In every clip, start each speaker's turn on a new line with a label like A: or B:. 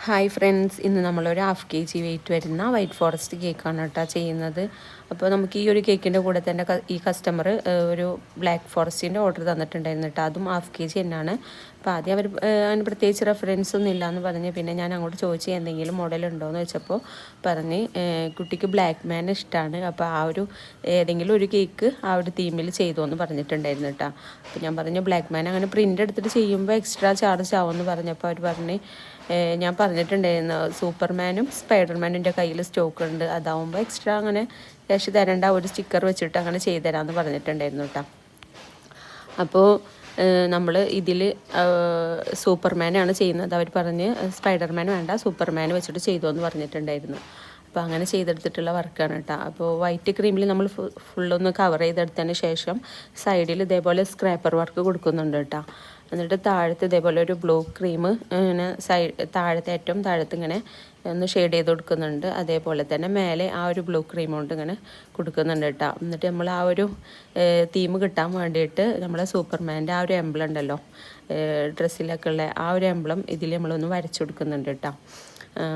A: Hi friends, ഇന്ന് നമ്മളൊരു 1/2 kg wait വരുന്ന വൈറ്റ് ഫോറസ്റ്റ് കേക്കാണ് കേട്ടോ ചെയ്യുന്നത്. അപ്പോൾ നമുക്ക് ഈ ഒരു കേക്കിൻ്റെ കൂടെ തന്നെ ഈ കസ്റ്റമർ ഒരു ബ്ലാക്ക് ഫോറസ്റ്റിൻ്റെ ഓർഡർ തന്നിട്ടുണ്ടായിരുന്നു കേട്ടോ. അതും 1/2 kg തന്നെയാണ്. അപ്പോൾ ആദ്യം അവർ അതിന് പ്രത്യേകിച്ച് റെഫറൻസ് ഒന്നും ഇല്ലയെന്ന് പറഞ്ഞ് പിന്നെ ഞാൻ അങ്ങോട്ട് ചോദിച്ച് എന്തെങ്കിലും മോഡൽ ഉണ്ടോയെന്ന് വെച്ചപ്പോൾ പറഞ്ഞ് കുട്ടിക്ക് ബ്ലാക്ക് മാൻ ഇഷ്ടമാണ്, അപ്പോൾ ആ ഒരു ഏതെങ്കിലും ഒരു കേക്ക് ആ ഒരു തീമിൽ ചെയ്തോന്ന് പറഞ്ഞിട്ടുണ്ടായിരുന്നു കേട്ടോ. അപ്പോൾ ഞാൻ പറഞ്ഞു ബ്ലാക്ക് മാൻ അങ്ങനെ പ്രിൻ്റ് എടുത്തിട്ട് ചെയ്യുമ്പോൾ എക്സ്ട്രാ ചാർജ് ആവുമെന്ന് പറഞ്ഞപ്പോൾ അവർ പറഞ്ഞ് ഞാൻ പറഞ്ഞിട്ടുണ്ടായിരുന്നു സൂപ്പർമാനും സ്പൈഡർമാനിൻ്റെ കയ്യിൽ സ്റ്റോക്ക് ഉണ്ട്, അതാവുമ്പോൾ എക്സ്ട്രാ അങ്ങനെ ക്യാഷ് തരേണ്ട, ഒരു സ്റ്റിക്കർ വെച്ചിട്ട് അങ്ങനെ ചെയ്തു തരാമെന്ന് പറഞ്ഞിട്ടുണ്ടായിരുന്നു കേട്ടോ. അപ്പോൾ നമ്മൾ ഇതിൽ സൂപ്പർമാനാണ് ചെയ്യുന്നത്. അവർ പറഞ്ഞ് സ്പൈഡർമാൻ വേണ്ട, സൂപ്പർമാൻ വെച്ചിട്ട് ചെയ്തു എന്ന് പറഞ്ഞിട്ടുണ്ടായിരുന്നു. അപ്പോൾ അങ്ങനെ ചെയ്തെടുത്തിട്ടുള്ള വർക്കാണ് കേട്ടോ. അപ്പോൾ വൈറ്റ് ക്രീമിൽ നമ്മൾ ഫുള്ളൊന്ന് കവർ ചെയ്തെടുത്തതിന് ശേഷം സൈഡിൽ ഇതേപോലെ സ്ക്രാപ്പർ വർക്ക് കൊടുക്കുന്നുണ്ട് കേട്ടോ. എന്നിട്ട് താഴത്ത് ഇതേപോലെ ഒരു ബ്ലൂ ക്രീം ഇങ്ങനെ താഴത്തെ ഏറ്റവും താഴത്ത് ഇങ്ങനെ ഒന്ന് ഷെയ്ഡ് ചെയ്ത് കൊടുക്കുന്നുണ്ട്. അതേപോലെ തന്നെ മേലെ ആ ഒരു ബ്ലൂ ക്രീം കൊണ്ട് ഇങ്ങനെ കൊടുക്കുന്നുണ്ട് കേട്ടോ. എന്നിട്ട് നമ്മൾ ആ ഒരു തീം കിട്ടാൻ വേണ്ടിയിട്ട് നമ്മളെ സൂപ്പർമാൻ്റെ ആ ഒരു എംബ്ലം ഉണ്ടല്ലോ ഡ്രസ്സിലൊക്കെ ഉള്ള ആ ഒരു എംബ്ലം ഇതിൽ നമ്മളൊന്ന് വരച്ചു കൊടുക്കുന്നുണ്ട് കേട്ടോ.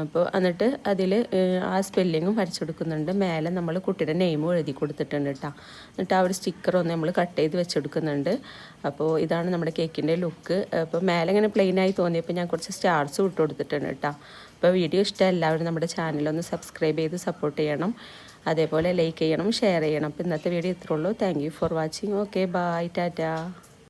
A: അപ്പോൾ എന്നിട്ട് അതിൽ ആ സ്പെല്ലിങ്ങും വരച്ചു കൊടുക്കുന്നുണ്ട്. മേലെ നമ്മൾ കുട്ടിയുടെ നെയിമും എഴുതി കൊടുത്തിട്ടുണ്ട് കേട്ടോ. എന്നിട്ട് ആ ഒരു സ്റ്റിക്കറൊന്ന് നമ്മൾ കട്ട് ചെയ്ത് വെച്ചെടുക്കുന്നുണ്ട്. അപ്പോൾ ഇതാണ് നമ്മുടെ കേക്കിൻ്റെ ലുക്ക്. അപ്പോൾ മേലെ ഇങ്ങനെ പ്ലെയിനായി തോന്നിയപ്പോൾ ഞാൻ കുറച്ച് സ്റ്റാർസ് ഇട്ട് കൊടുത്തിട്ടുണ്ട് കേട്ടോ. അപ്പോൾ വീഡിയോ ഇഷ്ടം എല്ലാവരും നമ്മുടെ ചാനലൊന്ന് സബ്സ്ക്രൈബ് ചെയ്ത് സപ്പോർട്ട് ചെയ്യണം, അതേപോലെ ലൈക്ക് ചെയ്യണം, ഷെയർ ചെയ്യണം. അപ്പോൾ ഇന്നത്തെ വീഡിയോ ഇത്രേ ഉള്ളൂ. Thank you for watching. Okay, bye, Tata.